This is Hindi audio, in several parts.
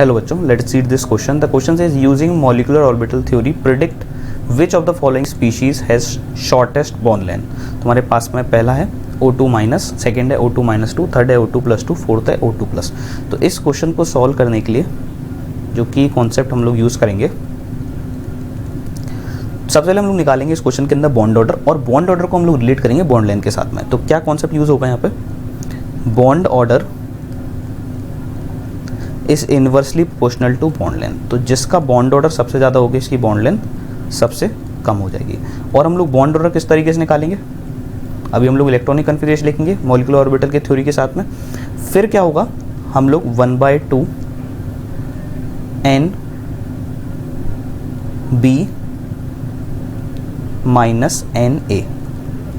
हेलो बच्चों, let's read this question. The question is using molecular orbital theory predict which of the following species has shortest bond length. तुम्हारे पास में पहला है O2 माइनस, सेकेंड है O2 माइनस 2, थर्ड है O2 प्लस 2, फोर्थ है O2 प्लस. तो इस क्वेश्चन को सॉल्व करने के लिए जो की कॉन्सेप्ट हम लोग यूज़ करेंगे, सबसे पहले हम लोग निकालेंगे इस क्वेश्चन के अंदर बॉन्ड ऑर्डर, और बॉन्ड ऑर्डर को हम लोग रिलेट करेंगे बॉन्ड लेंथ के साथ में. तो क्या कॉन्सेप्ट यूज़ होगा यहाँ पे? Bond order is inversely proportional to bond length. तो जिसका बॉन्ड ऑर्डर सबसे ज़्यादा होगी इसकी बॉन्ड लेंथ सबसे कम हो जाएगी. और हम लोग बॉन्ड ऑर्डर किस तरीके से निकालेंगे? अभी हम लोग इलेक्ट्रॉनिक कन्फिगरेशन लिखेंगे मॉलिक्यूलर ऑर्बिटल के थ्योरी के साथ में. फिर क्या होगा, हम लोग 1/2 N B माइनस NA.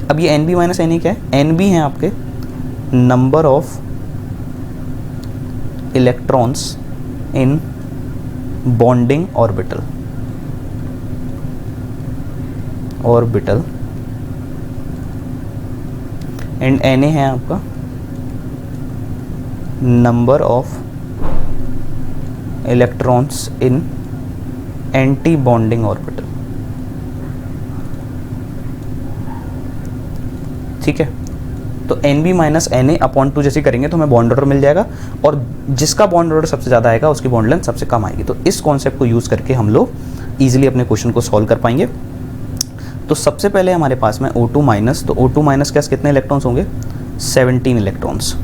अब ये NB माइनस NA क्या है? NB है आपके number of electrons in bonding orbital and Na है आपका number of electrons in anti bonding orbital. ठीक है, तो NB माइनस NA अपॉन 2 जैसे करेंगे तो हमें बॉन्ड ऑर्डर मिल जाएगा, और जिसका बॉन्ड ऑर्डर सबसे ज़्यादा आएगा उसकी बॉन्ड लेंथ सबसे कम आएगी. तो इस कॉन्सेप्ट को यूज़ करके हम लोग ईजिली अपने क्वेश्चन को सॉल्व कर पाएंगे. तो सबसे पहले हमारे पास में O2 माइनस, तो O2 माइनस के पास कितने इलेक्ट्रॉन्स होंगे? 17 इलेक्ट्रॉन्स.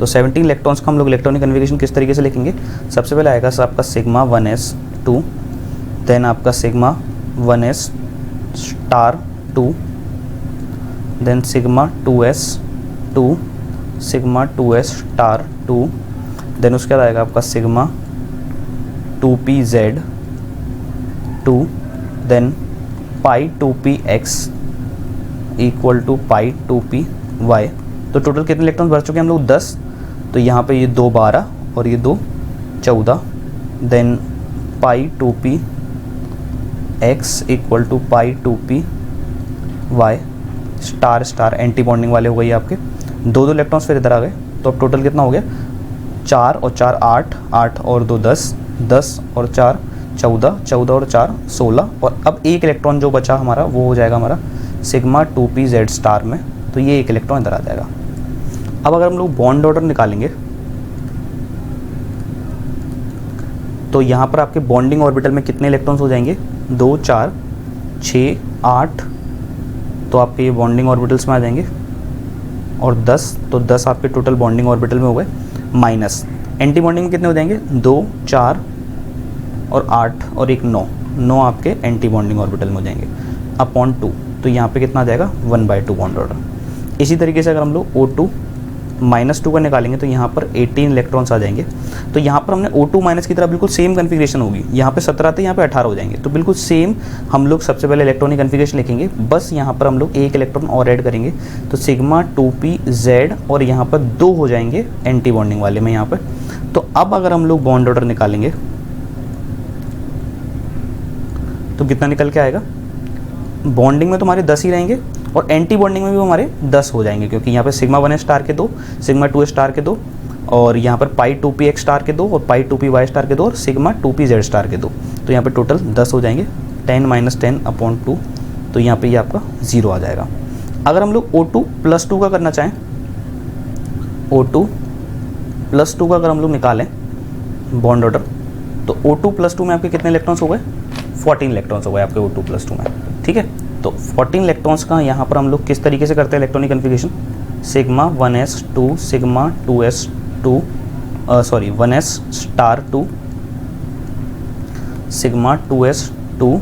तो 17 इलेक्ट्रॉन्स को हम लोग इलेक्ट्रॉनिक कन्फिगरेशन किस तरीके से लिखेंगे? सबसे पहले आएगा आपका सिग्मा 1s2, देन आपका sigma 1s star 2, then sigma 2s2, sigma 2s star 2, then उसके बाद आएगा आपका sigma 2pz2, then pi 2px equal to pi 2py. तो टोटल कितने इलेक्ट्रॉन भर चुके हैं हम लोग? 10. तो यहाँ पे ये 2 12 और ये 2 14, then pi 2px equal to pi 2py. Star star antibonding वाले हो गए आपके. 2 इलेक्ट्रॉन्स फिर इधर आ गए. तो अब टोटल कितना हो गया? 4 और 4 8, 8 और 2 10, 10 और 4 14, 14 और 4 16, और अब एक इलेक्ट्रॉन जो बचा हमारा वो हो जाएगा हमारा सिग्मा 2pz स्टार में. तो ये एक इलेक्ट्रॉन इधर आ जाएगा. अब अगर हम लोग बॉन्ड ऑर्डर निकालेंगे तो यहाँ पर आपके बॉन्डिंग ऑर्बिटल में कितने इलेक्ट्रॉन्स हो जाएंगे? 2 4 6 8, तो आपके ये बॉन्डिंग ऑर्बिटल्स में आ जाएंगे, और 10, तो 10 आपके टोटल बॉन्डिंग ऑर्बिटल में हो गए. माइनस एंटी बॉन्डिंग में कितने हो जाएंगे? 2 4 और 8 और एक 9, 9 आपके एंटी बॉन्डिंग ऑर्बिटल में हो जाएंगे अपॉन 2. तो यहाँ पे कितना आ जाएगा? 1/2 बॉन्ड ऑर्डर. इसी तरीके से अगर हम लोग O2 माइनस 2 का निकालेंगे तो यहाँ पर 18 इलेक्ट्रॉन्स आ जाएंगे. तो यहाँ पर हमने O2 माइनस की तरह बिल्कुल सेम कन्फिगरेशन होगी. यहाँ पे 17 थे, यहाँ पे 18 हो जाएंगे. तो बिल्कुल सेम हम लोग सबसे पहले इलेक्ट्रॉनिक कन्फिगरेशन लिखेंगे, बस यहाँ पर हम लोग एक इलेक्ट्रॉन और ऐड करेंगे. तो सिग्मा 2pz और यहाँ पर 2 हो जाएंगे एंटी बॉन्डिंग वाले में यहाँ पर. तो अब अगर हम लोग बॉन्ड ऑर्डर निकालेंगे तो कितना निकल के आएगा? बॉन्डिंग में तो हमारे 10 ही रहेंगे, और एंटी बॉन्डिंग में भी हमारे 10 हो जाएंगे, क्योंकि यहाँ पे सिग्मा 1s स्टार के 2, सिग्मा 2s स्टार के 2, और यहाँ पर पाई 2px स्टार के 2 और पाई 2py स्टार के 2 और सिग्मा 2pz स्टार के 2. तो यहाँ पे टोटल 10 हो जाएंगे. 10 माइनस 10 अपॉन 2, तो यहाँ पे ये आपका 0 आ जाएगा. अगर हम लोग O2 प्लस 2 का करना चाहें, O2 प्लस 2 का अगर हम लोग निकालें बॉन्ड ऑर्डर, तो O2 प्लस 2 में आपके कितने इलेक्ट्रॉन्स हो गए? 14 इलेक्ट्रॉन्स हो गए आपके O2 प्लस 2 में. ठीक है, तो 14 इलेक्ट्रॉन्स का यहाँ पर हम लोग किस तरीके से करते हैं electronic configuration? Sigma 1s2, sigma 2s2, 1s star 2, sigma 2s2,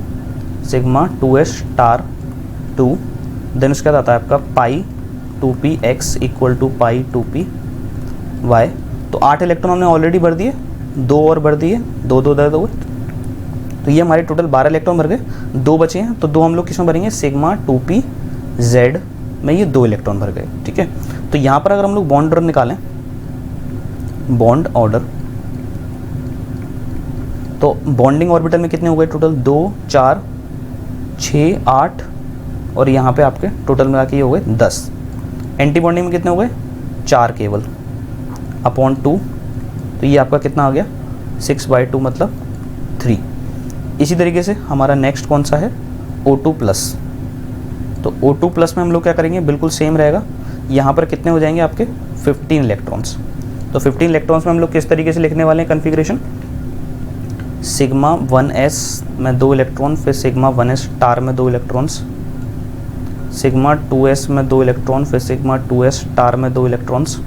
sigma 2s star 2, then उसके बाद आता है आपका पाई 2px equal to pi 2py. तो 8 इलेक्ट्रॉन हमने ऑलरेडी भर दिए, 2 और भर दिए, 2 2 दर्द हुए. तो ये हमारे टोटल 12 इलेक्ट्रॉन भर गए. 2 बचे हैं, तो 2 हम लोग किसमें भरेंगे? सिग्मा 2pz में ये 2 इलेक्ट्रॉन भर गए. ठीक है, तो यहाँ पर अगर हम लोग बॉन्ड ऑर्डर निकालें, बॉन्ड ऑर्डर, तो बॉन्डिंग ऑर्बिटल में कितने हो गए टोटल? 2 4 6 8, और यहाँ पे आपके टोटल मिला के ये हो गए 10. एंटी बॉन्डिंग में कितने हो गए? 4 केवल अपॉन 2. तो ये आपका कितना आ गया? 6/2 मतलब 3। इसी तरीके से हमारा नेक्स्ट कौन सा है, O2 प्लस। तो O2 प्लस में हम लोग क्या करेंगे, बिल्कुल सेम रहेगा। यहाँ पर कितने हो जाएंगे आपके 15 इलेक्ट्रॉन्स। तो 15 इलेक्ट्रॉन्स में हम लोग किस तरीके से लिखने वाले हैं कन्फिग्रेशन, सिग्मा 1s में 2 इलेक्ट्रॉन, फिर सिग्मा 1s स्टार में 2 इलेक्ट्रॉन्स, सिग्मा 2s में 2 इलेक्ट्रॉन, फिर सिग्मा 2s स्टार में 2 इलेक्ट्रॉन्स,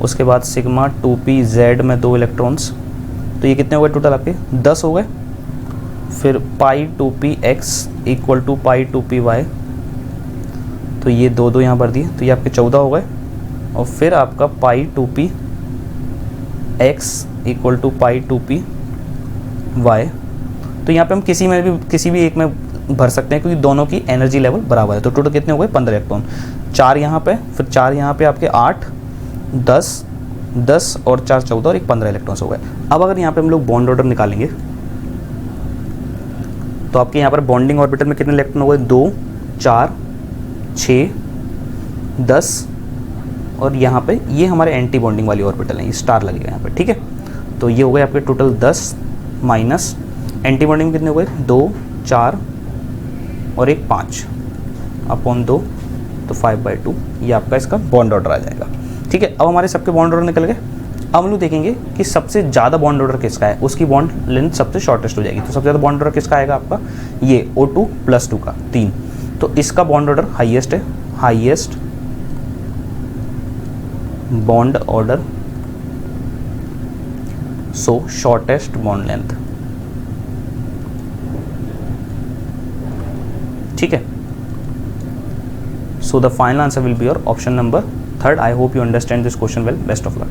उसके बाद सिग्मा 2pz में 2 इलेक्ट्रॉन्स। तो ये कितने हो गए टोटल आपके 10 हो गए। फिर पाई 2px equal to pi 2py, तो ये 2 यहाँ भर दिए, तो ये आपके 14 हो गए। और फिर आपका पाई 2px equal to pi 2py, तो यहाँ पे हम किसी भी एक में भर सकते हैं क्योंकि दोनों की एनर्जी लेवल बराबर है। तो टोटल कितने हो गए 15 इलेक्ट्रॉन, 4 यहाँ पे, फिर 4 यहाँ पे आपके 8, 10 और 4 14 और एक 15 इलेक्ट्रॉन्स हो गए। अब अगर यहाँ पे हम लोग बॉन्ड ऑर्डर निकालेंगे तो आपके यहाँ पर बॉन्डिंग ऑर्बिटल में कितने इलेक्ट्रॉन हो गए, 2, 4, 6, 10 और यहाँ पे ये हमारे एंटी बॉन्डिंग वाली ऑर्बिटल है, ये स्टार लगेगा यहाँ पे, ठीक है। तो ये हो गए आपके टोटल 10 माइनस एंटी बॉन्डिंग कितने हो गए, 2, 4 और एक 5 अपॉन 2, तो 5/2 ये आपका इसका बॉन्ड ऑर्डर आ जाएगा, ठीक है। अब हमारे सबके बॉन्ड ऑर्डर निकल गए। अब हम लोग देखेंगे कि सबसे ज़्यादा बॉन्ड ऑर्डर किसका है, उसकी बॉन्ड लेंथ सबसे शॉर्टेस्ट हो जाएगी। तो सबसे ज़्यादा बॉन्ड ऑर्डर किसका आएगा आपका, ये O2 + 2 का 3। तो इसका बॉन्ड ऑर्डर हाईएस्ट है, हाईएस्ट बॉन्ड ऑर्डर, सो शॉर्टेस्ट बॉन्ड लेंथ, ठीक है। So the final answer will be your option number 3rd। I hope you understand this question well. Best of luck.